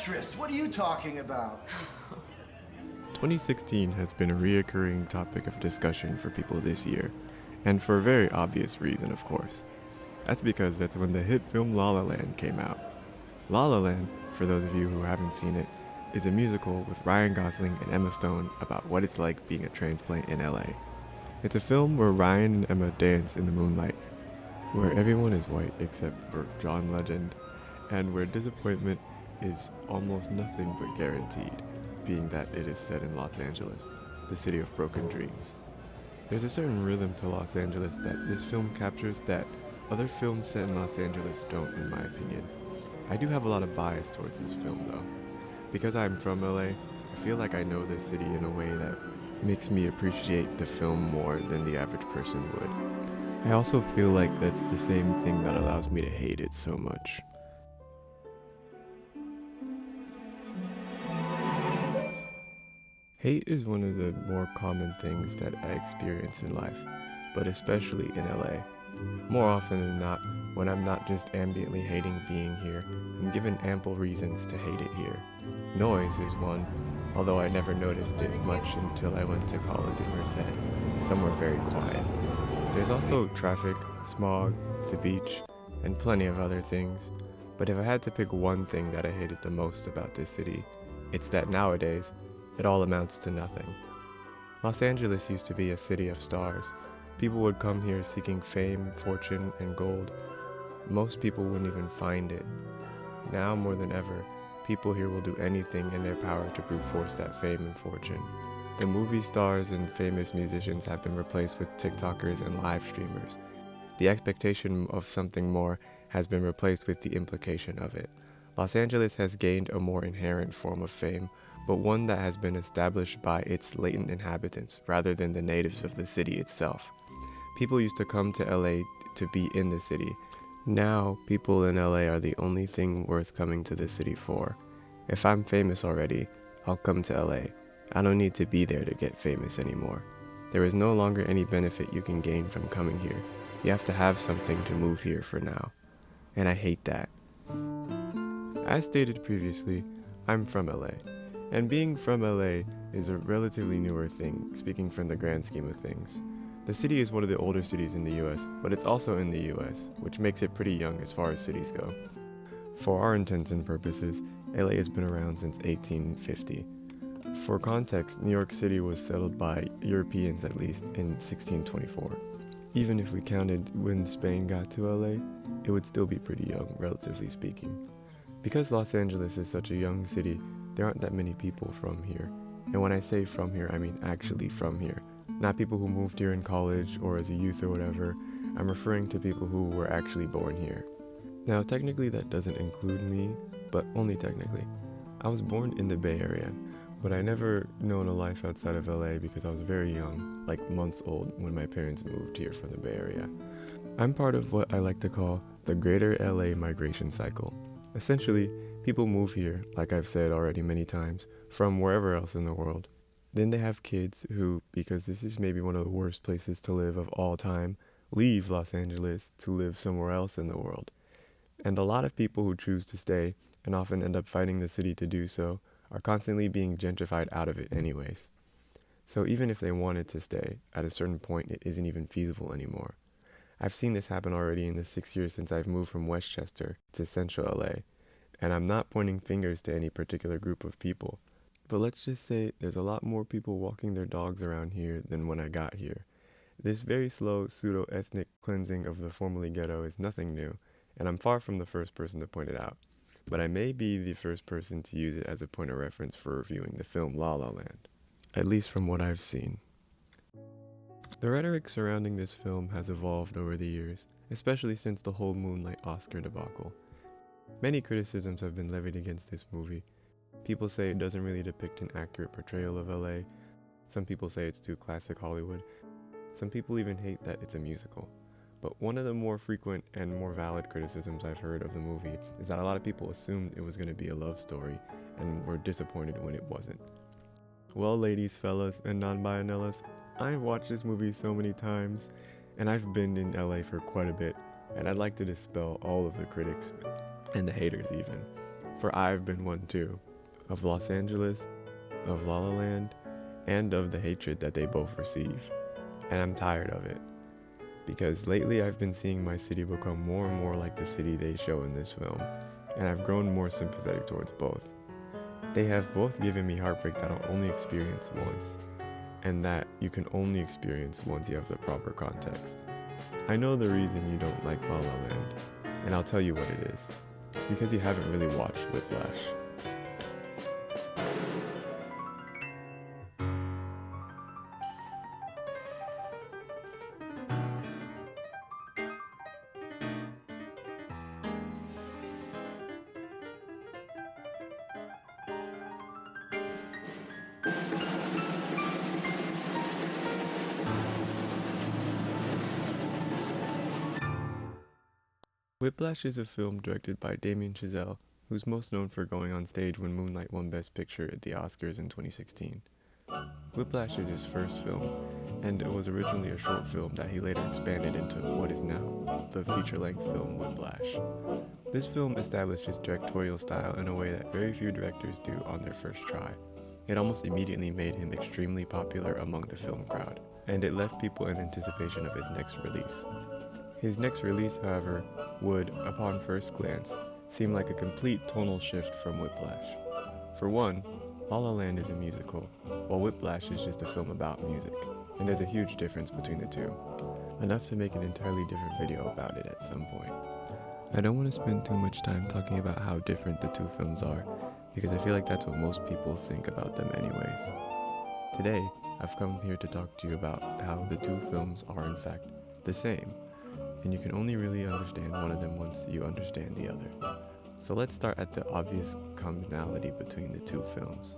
actress. What are you talking about? 2016 has been a reoccurring topic of discussion for people this year, and for a very obvious reason, of course. That's because that's when the hit film La La Land came out. La La Land, for those of you who haven't seen it, is a musical with Ryan Gosling and Emma Stone about what it's like being a transplant in LA. It's a film where Ryan and Emma dance in the moonlight, where everyone is white except for John Legend, and where disappointment is almost nothing but guaranteed, being that it is set in Los Angeles, the city of broken dreams. There's a certain rhythm to Los Angeles that this film captures that other films set in Los Angeles don't, in my opinion. I do have a lot of bias towards this film though. Because I'm from LA, I feel like I know this city in a way that makes me appreciate the film more than the average person would. I also feel like that's the same thing that allows me to hate it so much. Hate is one of the more common things that I experience in life, but especially in LA. More often than not, when I'm not just ambiently hating being here, I'm given ample reasons to hate it here. Noise is one, although I never noticed it much until I went to college in Merced, somewhere very quiet. There's also traffic, smog, the beach, and plenty of other things. But if I had to pick one thing that I hated the most about this city, it's that nowadays, it all amounts to nothing. Los Angeles used to be a city of stars. People would come here seeking fame, fortune, and gold. Most people wouldn't even find it. Now more than ever, people here will do anything in their power to brute force that fame and fortune. The movie stars and famous musicians have been replaced with TikTokers and live streamers. The expectation of something more has been replaced with the implication of it. Los Angeles has gained a more inherent form of fame, but one that has been established by its latent inhabitants rather than the natives of the city itself. People used to come to LA to be in the city. Now, people in LA are the only thing worth coming to the city for. If I'm famous already, I'll come to LA. I don't need to be there to get famous anymore. There is no longer any benefit you can gain from coming here. You have to have something to move here for now. And I hate that. As stated previously, I'm from LA. And being from LA is a relatively newer thing, speaking from the grand scheme of things. The city is one of the older cities in the US, but it's also in the US, which makes it pretty young as far as cities go. For our intents and purposes, LA has been around since 1850. For context, New York City was settled by Europeans at least in 1624. Even if we counted when Spain got to LA, it would still be pretty young, relatively speaking. Because Los Angeles is such a young city, there aren't that many people from here. And when I say from here, I mean actually from here. Not people who moved here in college or as a youth or whatever. I'm referring to people who were actually born here. Now, technically that doesn't include me, but only technically. I was born in the Bay Area, but I never known a life outside of LA because I was very young, like months old, when my parents moved here from the Bay Area. I'm part of what I like to call the greater LA migration cycle. Essentially, people move here, like I've said already many times, from wherever else in the world. Then they have kids who, because this is maybe one of the worst places to live of all time, leave Los Angeles to live somewhere else in the world. And a lot of people who choose to stay, and often end up fighting the city to do so, are constantly being gentrified out of it anyways. So even if they wanted to stay, at a certain point it isn't even feasible anymore. I've seen this happen already in the 6 years since I've moved from Westchester to Central LA, and I'm not pointing fingers to any particular group of people. But let's just say there's a lot more people walking their dogs around here than when I got here. This very slow pseudo-ethnic cleansing of the formerly ghetto is nothing new, and I'm far from the first person to point it out. But I may be the first person to use it as a point of reference for reviewing the film La La Land, at least from what I've seen. The rhetoric surrounding this film has evolved over the years, especially since the whole Moonlight Oscar debacle. Many criticisms have been levied against this movie. People say it doesn't really depict an accurate portrayal of LA. Some people say it's too classic Hollywood. Some people even hate that it's a musical. But one of the more frequent and more valid criticisms I've heard of the movie is that a lot of people assumed it was going to be a love story and were disappointed when it wasn't. Well, ladies, fellas, and non-binellas, I've watched this movie so many times, and I've been in LA for quite a bit, and I'd like to dispel all of the critics, and the haters even. for I've been one too, of Los Angeles, of La La Land, and of the hatred that they both receive. And I'm tired of it, because lately I've been seeing my city become more and more like the city they show in this film, and I've grown more sympathetic towards both. They have both given me heartbreak that I'll only experience once, and that you can only experience once you have the proper context. I know the reason you don't like La La Land, and I'll tell you what it is. It's because you haven't really watched Whiplash. Whiplash is a film directed by Damien Chazelle, who's most known for going on stage when Moonlight won Best Picture at the Oscars in 2016. Whiplash is his first film, and it was originally a short film that he later expanded into what is now the feature-length film Whiplash. This film established his directorial style in a way that very few directors do on their first try. It almost immediately made him extremely popular among the film crowd, and it left people in anticipation of his next release. His next release, however, would, upon first glance, seem like a complete tonal shift from Whiplash. For one, La La Land is a musical, while Whiplash is just a film about music, and there's a huge difference between the two, enough to make an entirely different video about it at some point. I don't want to spend too much time talking about how different the two films are, because I feel like that's what most people think about them anyways. Today, I've come here to talk to you about how the two films are in fact the same, and you can only really understand one of them once you understand the other. So let's start at the obvious commonality between the two films,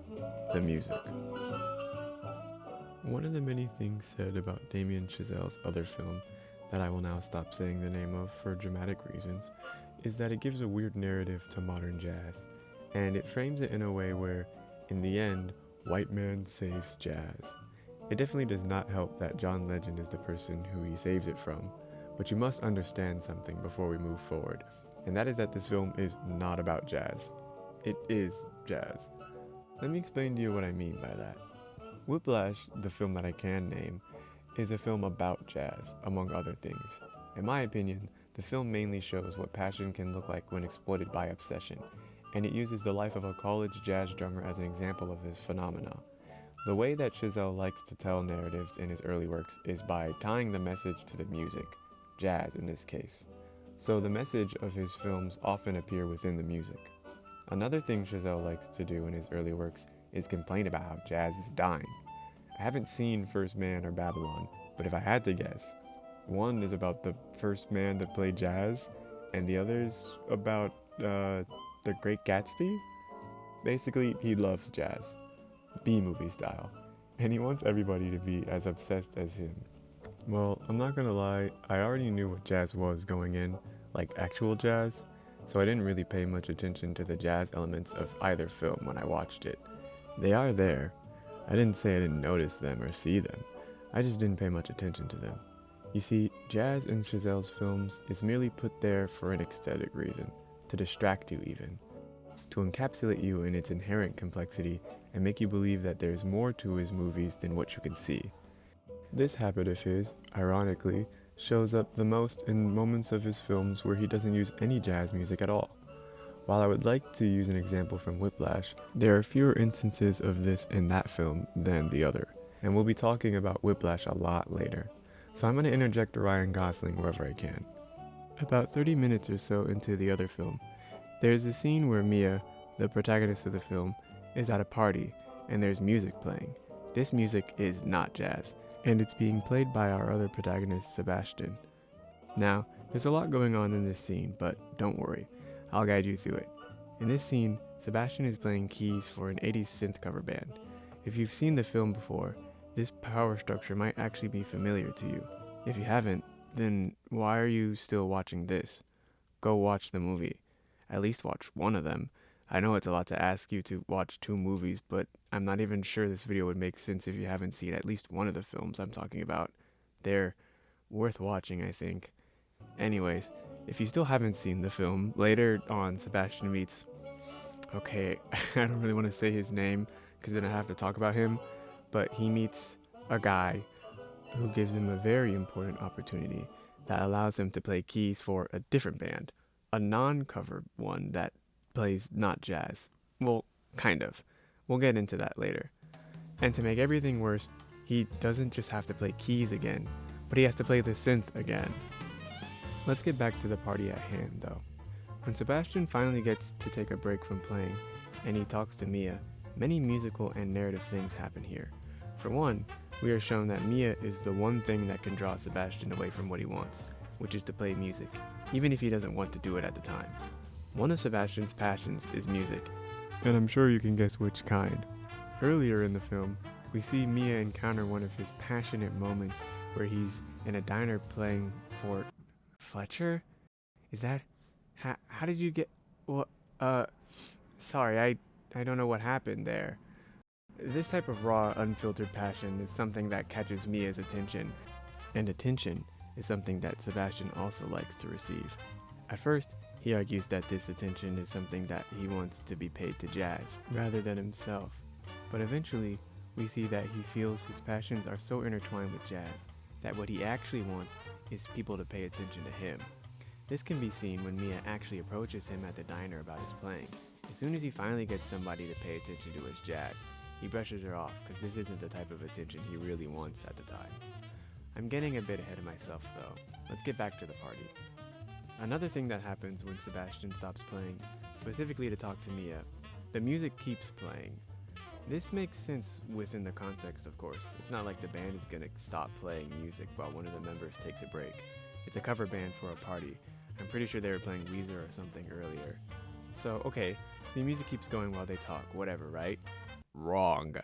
the music. One of the many things said about Damien Chazelle's other film, that I will now stop saying the name of for dramatic reasons, is that it gives a weird narrative to modern jazz, and it frames it in a way where, in the end, white man saves jazz. It definitely does not help that John Legend is the person who he saves it from, but you must understand something before we move forward, and that is that this film is not about jazz. It is jazz. Let me explain to you what I mean by that. Whiplash, the film that I can name, is a film about jazz, among other things. In my opinion, the film mainly shows what passion can look like when exploited by obsession, and it uses the life of a college jazz drummer as an example of his phenomena. The way that Chazelle likes to tell narratives in his early works is by tying the message to the music, jazz in this case. So the message of his films often appear within the music. Another thing Chazelle likes to do in his early works is complain about how jazz is dying. I haven't seen First Man or Babylon, but if I had to guess, one is about the first man that played jazz, and the other's about The Great Gatsby? Basically, he loves jazz, B-movie style, and he wants everybody to be as obsessed as him. Well, I'm not gonna lie, I already knew what jazz was going in, like actual jazz, so I didn't really pay much attention to the jazz elements of either film when I watched it. They are there. I didn't say I didn't notice them or see them, I just didn't pay much attention to them. You see, jazz in Chazelle's films is merely put there for an aesthetic reason, to distract you even, to encapsulate you in its inherent complexity and make you believe that there's more to his movies than what you can see. This habit of his, ironically, shows up the most in moments of his films where he doesn't use any jazz music at all. While I would like to use an example from Whiplash, there are fewer instances of this in that film than the other, and we'll be talking about Whiplash a lot later, so I'm going to interject Ryan Gosling wherever I can. About 30 minutes or so into the other film, there's a scene where Mia, the protagonist of the film, is at a party, and there's music playing. This music is not jazz, and it's being played by our other protagonist, Sebastian. Now, there's a lot going on in this scene, but don't worry, I'll guide you through it. In this scene, Sebastian is playing keys for an 80s synth cover band. If you've seen the film before, this power structure might actually be familiar to you. If you haven't, then why are you still watching this? Go watch the movie. At least watch one of them. I know it's a lot to ask you to watch 2 movies, but I'm not even sure this video would make sense if you haven't seen at least one of the films I'm talking about. They're worth watching, I think. Anyways, if you still haven't seen the film, later on Sebastian meets Okay, I don't really want to say his name because then I have to talk about him, but he meets a guy who gives him a very important opportunity that allows him to play keys for a different band, a non-cover one that plays not jazz. Well, kind of. We'll get into that later. And to make everything worse, he doesn't just have to play keys again, but he has to play the synth again. Let's get back to the party at hand, though. When Sebastian finally gets to take a break from playing, and he talks to Mia, many musical and narrative things happen here. For one, we are shown that Mia is the one thing that can draw Sebastian away from what he wants, which is to play music, even if he doesn't want to do it at the time. One of Sebastian's passions is music, and I'm sure you can guess which kind. Earlier in the film, we see Mia encounter one of his passionate moments where he's in a diner playing for Fletcher? Is that... How did you get... Well, sorry, I don't know what happened there. This type of raw, unfiltered passion is something that catches Mia's attention, and attention is something that Sebastian also likes to receive. At first, he argues that this attention is something that he wants to be paid to Jazz, rather than himself. But eventually, we see that he feels his passions are so intertwined with Jazz, that what he actually wants is people to pay attention to him. This can be seen when Mia actually approaches him at the diner about his playing. As soon as he finally gets somebody to pay attention to his Jazz, he brushes her off because this isn't the type of attention he really wants at the time. I'm getting a bit ahead of myself though. Let's get back to the party. Another thing that happens when Sebastian stops playing, specifically to talk to Mia, the music keeps playing. This makes sense within the context, of course. It's not like the band is gonna stop playing music while one of the members takes a break. It's a cover band for a party. I'm pretty sure they were playing Weezer or something earlier. So, okay, the music keeps going while they talk, whatever, right? Wrong.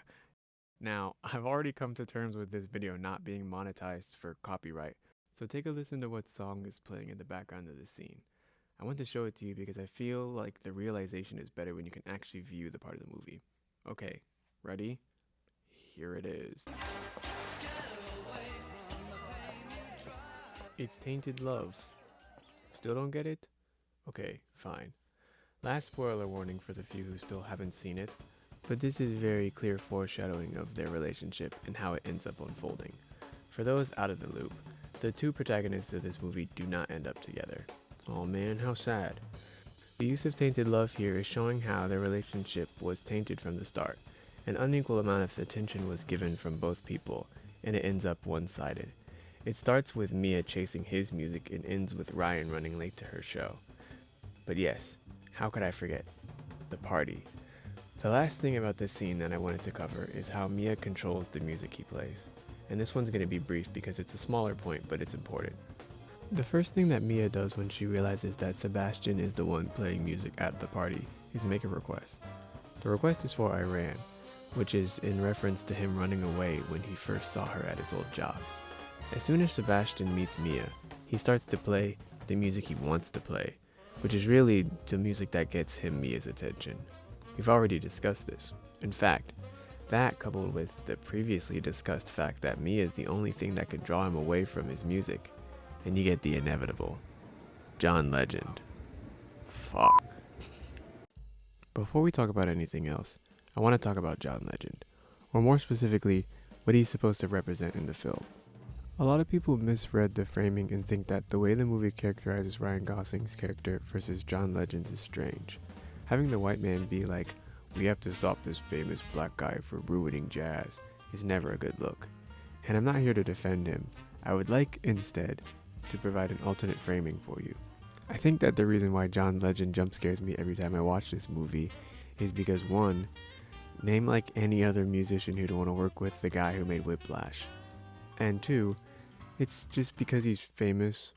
Now, I've already come to terms with this video not being monetized for copyright, so take a listen to what song is playing in the background of the scene. I want to show it to you because I feel like the realization is better when you can actually view the part of the movie. Okay, ready? Here it is. It's Tainted Love. Still don't get it? Okay, fine. Last spoiler warning for the few who still haven't seen it, but this is very clear foreshadowing of their relationship and how it ends up unfolding. For those out of the loop, the two protagonists of this movie do not end up together. Oh man, how sad. The use of tainted love here is showing how their relationship was tainted from the start. An unequal amount of attention was given from both people, and it ends up one-sided. It starts with Mia chasing his music and ends with Ryan running late to her show. But yes, how could I forget? The party. The last thing about this scene that I wanted to cover is how Mia controls the music he plays. And this one's going to be brief because it's a smaller point, but it's important. The first thing that Mia does when she realizes that Sebastian is the one playing music at the party is make a request. The request is for Iran, which is in reference to him running away when he first saw her at his old job. As soon as Sebastian meets Mia, he starts to play the music he wants to play, which is really the music that gets him Mia's attention. We've already discussed this. In fact, that coupled with the previously discussed fact that Mia is the only thing that could draw him away from his music, and you get the inevitable. John Legend. Fuck. Before we talk about anything else, I want to talk about John Legend, or more specifically, what he's supposed to represent in the film. A lot of people misread the framing and think that the way the movie characterizes Ryan Gosling's character versus John Legend's is strange. Having the white man be like, "We have to stop this famous black guy for ruining jazz," is never a good look. And I'm not here to defend him. I would like, instead, to provide an alternate framing for you. I think that the reason why John Legend jump scares me every time I watch this movie is because 1, name like any other musician who'd want to work with the guy who made Whiplash. And 2, it's just because he's famous.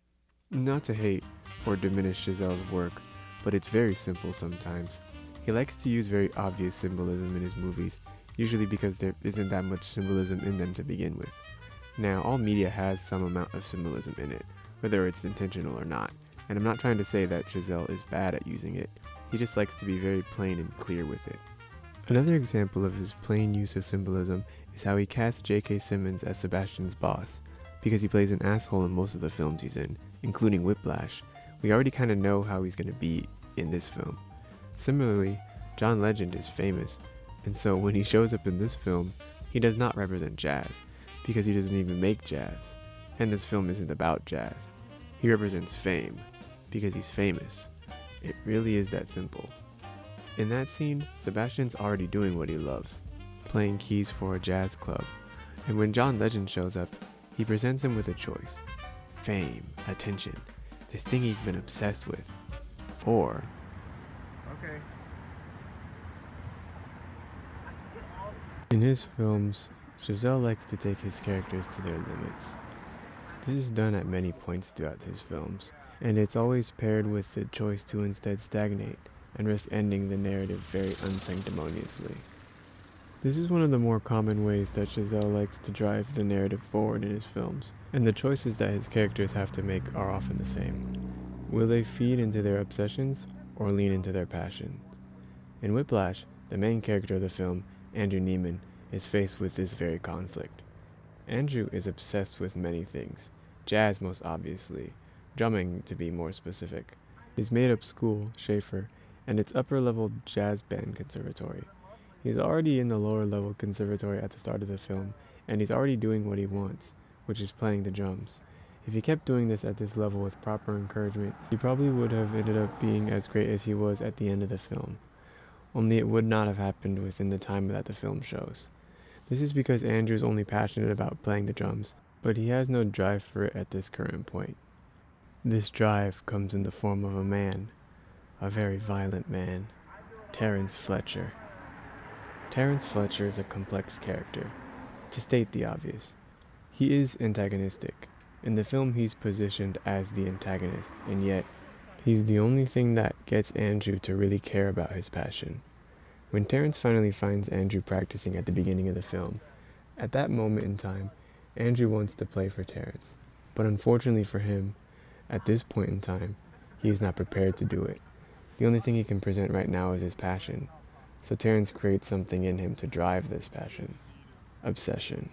Not to hate or diminish Chazelle's work, but it's very simple sometimes. He likes to use very obvious symbolism in his movies, usually because there isn't that much symbolism in them to begin with. Now, all media has some amount of symbolism in it, whether it's intentional or not, and I'm not trying to say that Chazelle is bad at using it, he just likes to be very plain and clear with it. Another example of his plain use of symbolism is how he cast J.K. Simmons as Sebastian's boss. Because he plays an asshole in most of the films he's in, including Whiplash, we already kind of know how he's going to be in this film. Similarly, John Legend is famous, and so when he shows up in this film, he does not represent jazz, because he doesn't even make jazz, and this film isn't about jazz. He represents fame, because he's famous. It really is that simple. In that scene, Sebastian's already doing what he loves, playing keys for a jazz club, and when John Legend shows up, he presents him with a choice. Fame, attention, this thing he's been obsessed with, or... Okay. In his films, Chazelle likes to take his characters to their limits. This is done at many points throughout his films, and it's always paired with the choice to instead stagnate and risk ending the narrative very unsanctimoniously. This is one of the more common ways that Chazelle likes to drive the narrative forward in his films, and the choices that his characters have to make are often the same. Will they feed into their obsessions or lean into their passion? In Whiplash, the main character of the film, Andrew Neiman, is faced with this very conflict. Andrew is obsessed with many things, jazz most obviously, drumming to be more specific, his made-up school, Schaefer, and its upper-level jazz band conservatory. He's already in the lower-level conservatory at the start of the film, and he's already doing what he wants, which is playing the drums. If he kept doing this at this level with proper encouragement, he probably would have ended up being as great as he was at the end of the film. Only it would not have happened within the time that the film shows. This is because Andrew's only passionate about playing the drums, but he has no drive for it at this current point. This drive comes in the form of a man, a very violent man, Terence Fletcher. Terence Fletcher is a complex character. To state the obvious, he is antagonistic. In the film he's positioned as the antagonist, and yet he's the only thing that gets Andrew to really care about his passion. When Terence finally finds Andrew practicing at the beginning of the film, at that moment in time, Andrew wants to play for Terence. But unfortunately for him, at this point in time, he is not prepared to do it. The only thing he can present right now is his passion. So Terence creates something in him to drive this passion. Obsession.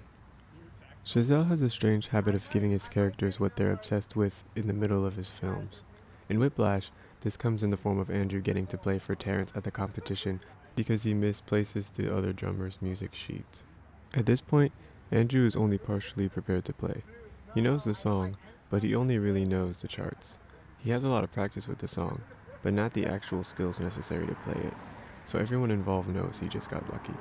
Chazelle has a strange habit of giving his characters what they're obsessed with in the middle of his films. In Whiplash, this comes in the form of Andrew getting to play for Terence at the competition because he misplaces the other drummer's music sheet. At this point, Andrew is only partially prepared to play. He knows the song, but he only really knows the charts. He has a lot of practice with the song, but not the actual skills necessary to play it. So everyone involved knows he just got lucky.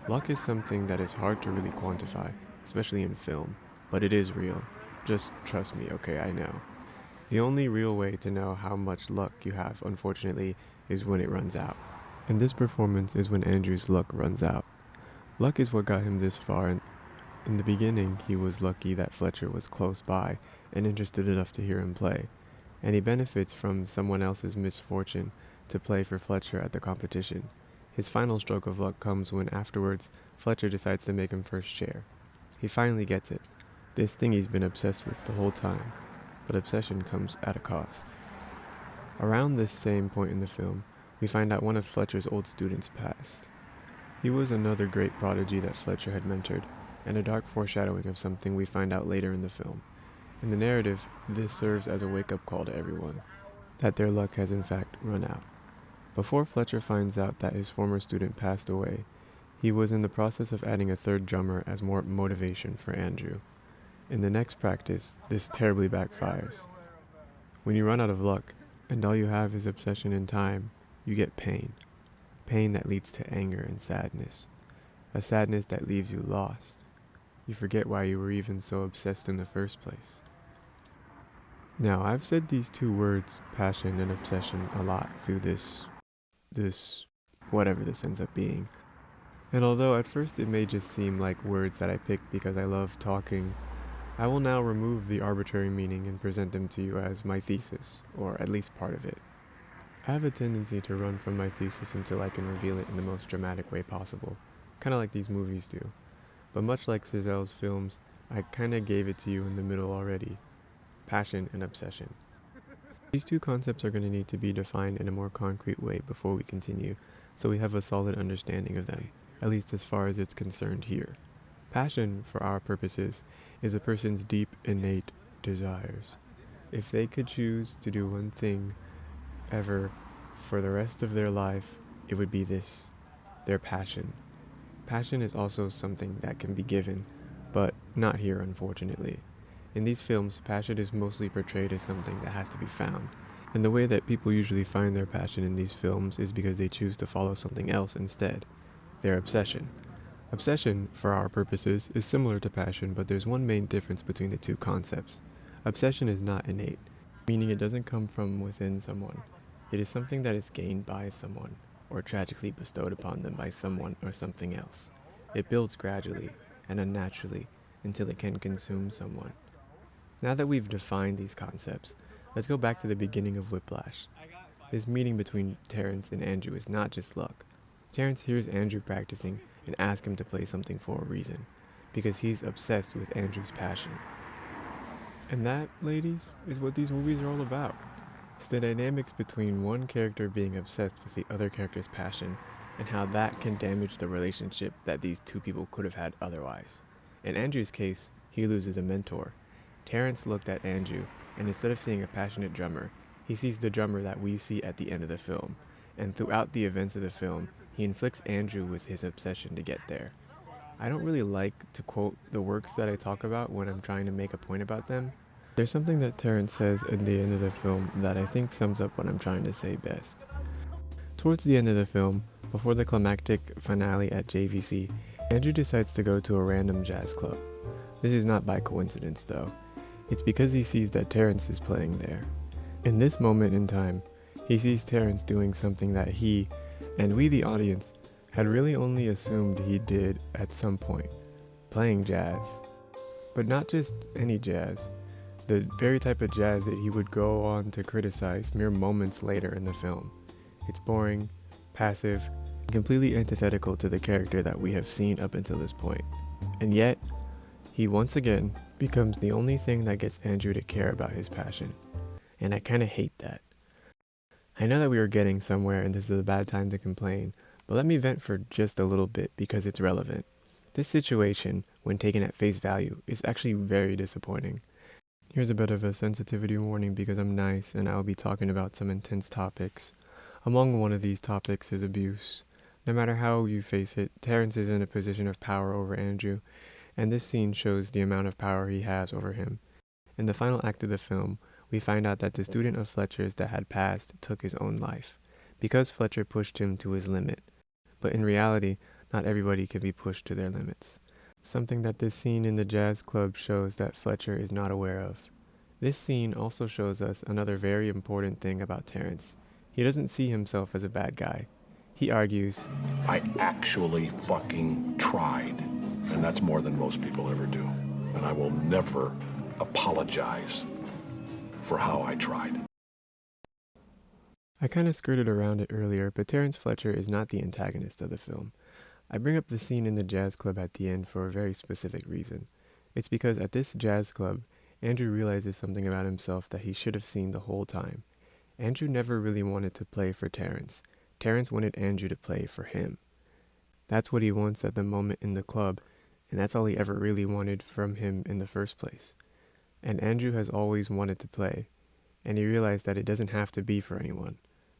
Luck is something that is hard to really quantify, especially in film, but it is real. Just trust me, okay, I know. The only real way to know how much luck you have, unfortunately, is when it runs out. And this performance is when Andrew's luck runs out. Luck is what got him this far, and in the beginning, he was lucky that Fletcher was close by and interested enough to hear him play, and he benefits from someone else's misfortune to play for Fletcher at the competition. His final stroke of luck comes when afterwards, Fletcher decides to make him first chair. He finally gets it, this thing he's been obsessed with the whole time, but obsession comes at a cost. Around this same point in the film, we find out one of Fletcher's old students passed. He was another great prodigy that Fletcher had mentored, and a dark foreshadowing of something we find out later in the film. In the narrative, this serves as a wake-up call to everyone, that their luck has in fact run out. Before Fletcher finds out that his former student passed away, he was in the process of adding a third drummer as more motivation for Andrew. In the next practice, this terribly backfires. When you run out of luck, and all you have is obsession and time, you get pain. Pain that leads to anger and sadness. A sadness that leaves you lost. You forget why you were even so obsessed in the first place. Now, I've said these two words, passion and obsession, a lot through this, whatever this ends up being. And although at first it may just seem like words that I picked because I love talking, I will now remove the arbitrary meaning and present them to you as my thesis, or at least part of it. I have a tendency to run from my thesis until I can reveal it in the most dramatic way possible, kinda like these movies do. But much like Chazelle's films, I kinda gave it to you in the middle already. Passion and obsession. These two concepts are going to need to be defined in a more concrete way before we continue, so we have a solid understanding of them, at least as far as it's concerned here. Passion, for our purposes, is a person's deep, innate desires. If they could choose to do one thing ever for the rest of their life, it would be this, their passion. Passion is also something that can be given, but not here, unfortunately. In these films, passion is mostly portrayed as something that has to be found. And the way that people usually find their passion in these films is because they choose to follow something else instead, their obsession. Obsession, for our purposes, is similar to passion, but there's one main difference between the two concepts. Obsession is not innate, meaning it doesn't come from within someone. It is something that is gained by someone, or tragically bestowed upon them by someone or something else. It builds gradually and unnaturally until it can consume someone. Now that we've defined these concepts, let's go back to the beginning of Whiplash. This meeting between Terrence and Andrew is not just luck. Terrence hears Andrew practicing and asks him to play something for a reason, because he's obsessed with Andrew's passion. And that, ladies, is what these movies are all about. It's the dynamics between one character being obsessed with the other character's passion, and how that can damage the relationship that these two people could have had otherwise. In Andrew's case, he loses a mentor. Terrence looked at Andrew, and instead of seeing a passionate drummer, he sees the drummer that we see at the end of the film, and throughout the events of the film, he inflicts Andrew with his obsession to get there. I don't really like to quote the works that I talk about when I'm trying to make a point about them. There's something that Terrence says at the end of the film that I think sums up what I'm trying to say best. Towards the end of the film, before the climactic finale at JVC, Andrew decides to go to a random jazz club. This is not by coincidence though. It's because he sees that Terrence is playing there. In this moment in time, he sees Terrence doing something that he, and we the audience, had really only assumed he did at some point, playing jazz. But not just any jazz, the very type of jazz that he would go on to criticize mere moments later in the film. It's boring, passive, and completely antithetical to the character that we have seen up until this point. And yet, he once again becomes the only thing that gets Andrew to care about his passion. And I kinda hate that. I know that we are getting somewhere and this is a bad time to complain, but let me vent for just a little bit because it's relevant. This situation, when taken at face value, is actually very disappointing. Here's a bit of a sensitivity warning because I'm nice and I'll be talking about some intense topics. Among one of these topics is abuse. No matter how you face it, Terrence is in a position of power over Andrew, and this scene shows the amount of power he has over him. In the final act of the film, we find out that the student of Fletcher's that had passed took his own life, because Fletcher pushed him to his limit. But in reality, not everybody can be pushed to their limits. Something that this scene in the jazz club shows that Fletcher is not aware of. This scene also shows us another very important thing about Terrence. He doesn't see himself as a bad guy. He argues, I actually fucking tried. And that's more than most people ever do. And I will never apologize for how I tried. I kind of skirted around it earlier, but Terrence Fletcher is not the antagonist of the film. I bring up the scene in the jazz club at the end for a very specific reason. It's because at this jazz club, Andrew realizes something about himself that he should have seen the whole time. Andrew never really wanted to play for Terrence. Terrence wanted Andrew to play for him. That's what he wants at the moment in the club, and that's all he ever really wanted from him in the first place. And Andrew has always wanted to play, and he realized that it doesn't have to be for anyone.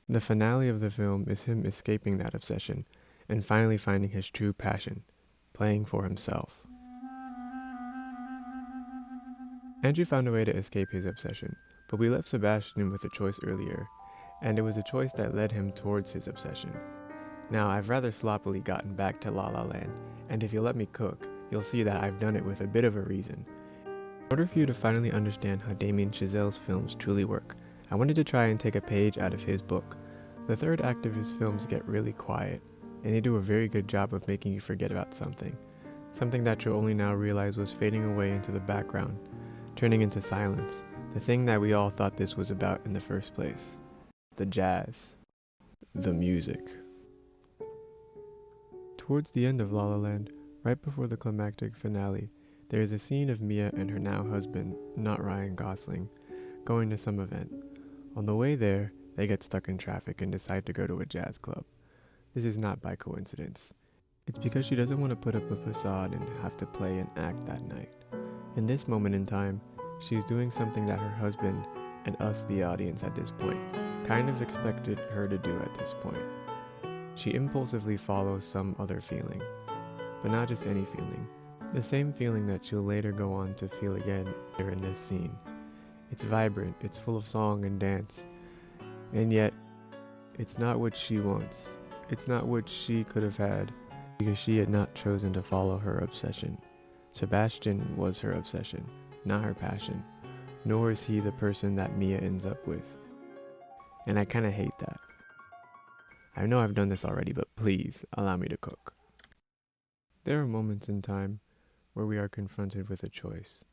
The finale of the film is him escaping that obsession, and finally finding his true passion, playing for himself. Andrew found a way to escape his obsession, but we left Sebastian with a choice earlier, and it was a choice that led him towards his obsession. Now, I've rather sloppily gotten back to La La Land, and if you'll let me cook, you'll see that I've done it with a bit of a reason. In order for you to finally understand how Damien Chazelle's films truly work, I wanted to try and take a page out of his book. The third act of his films get really quiet, and they do a very good job of making you forget about something that you'll only now realize was fading away into the background, turning into silence, the thing that we all thought this was about in the first place. The jazz. The music. Towards the end of La La Land, right before the climactic finale, there is a scene of Mia and her now husband, not Ryan Gosling, going to some event. On the way there, they get stuck in traffic and decide to go to a jazz club. This is not by coincidence. It's because she doesn't want to put up a facade and have to play an act that night. In this moment in time, she's doing something that her husband, and us the audience at this point, kind of expected her to do at this point. She impulsively follows some other feeling, but not just any feeling. The same feeling that she'll later go on to feel again here in this scene. It's vibrant, it's full of song and dance, and yet it's not what she wants. It's not what she could have had, because she had not chosen to follow her obsession. Sebastian was her obsession, not her passion, nor is he the person that Mia ends up with. And I kinda hate that. I know I've done this already, but please allow me to cook. There are moments in time where we are confronted with a choice.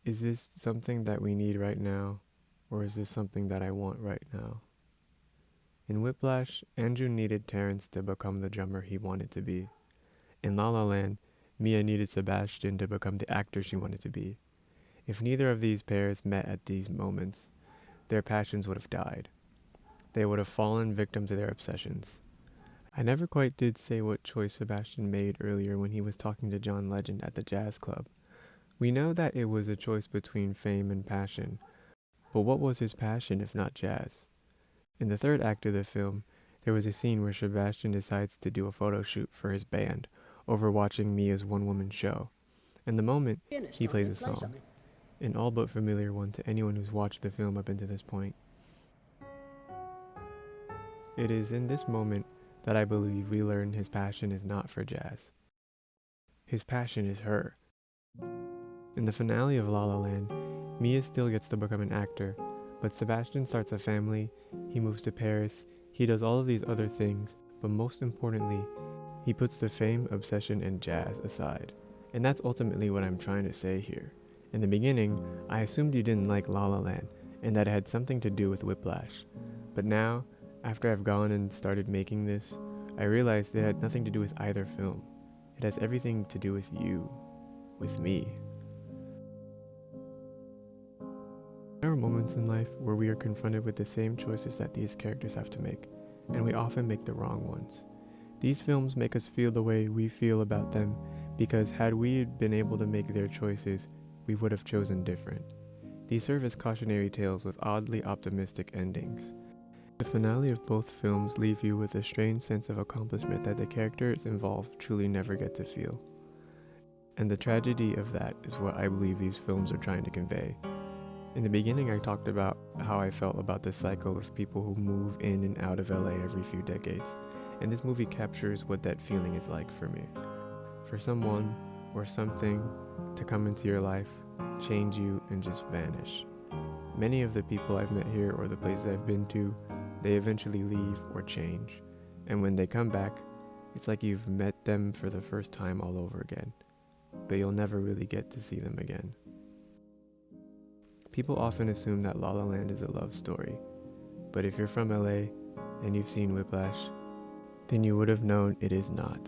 Is this something that we need right now, or is this something that I want right now? In Whiplash, Andrew needed Terrence to become the drummer he wanted to be. In La La Land, Mia needed Sebastian to become the actor she wanted to be. If neither of these pairs met at these moments, their passions would have died. They would have fallen victim to their obsessions. I never quite did say what choice Sebastian made earlier when he was talking to John Legend at the jazz club. We know that it was a choice between fame and passion, but what was his passion if not jazz? In the third act of the film, there was a scene where Sebastian decides to do a photo shoot for his band over watching Mia's one-woman show. In the moment, he plays a song, an all but familiar one to anyone who's watched the film up until this point. It is in this moment that I believe we learn his passion is not for jazz. His passion is her. In the finale of La La Land, Mia still gets to become an actor, but Sebastian starts a family, he moves to Paris, he does all of these other things, but most importantly, he puts the fame, obsession, and jazz aside. And that's ultimately what I'm trying to say here. In the beginning, I assumed you didn't like La La Land, and that it had something to do with Whiplash. But now, after I've gone and started making this, I realized it had nothing to do with either film. It has everything to do with you, with me. There are moments in life where we are confronted with the same choices that these characters have to make, and we often make the wrong ones. These films make us feel the way we feel about them because had we been able to make their choices, we would have chosen different. These serve as cautionary tales with oddly optimistic endings. The finale of both films leave you with a strange sense of accomplishment that the characters involved truly never get to feel. And the tragedy of that is what I believe these films are trying to convey. In the beginning, I talked about how I felt about the cycle of people who move in and out of LA every few decades, and this movie captures what that feeling is like for me. For someone or something to come into your life, change you, and just vanish. Many of the people I've met here or the places I've been to, they eventually leave or change, and when they come back, it's like you've met them for the first time all over again, but you'll never really get to see them again. People often assume that La La Land is a love story, but if you're from LA and you've seen Whiplash, then you would have known it is not.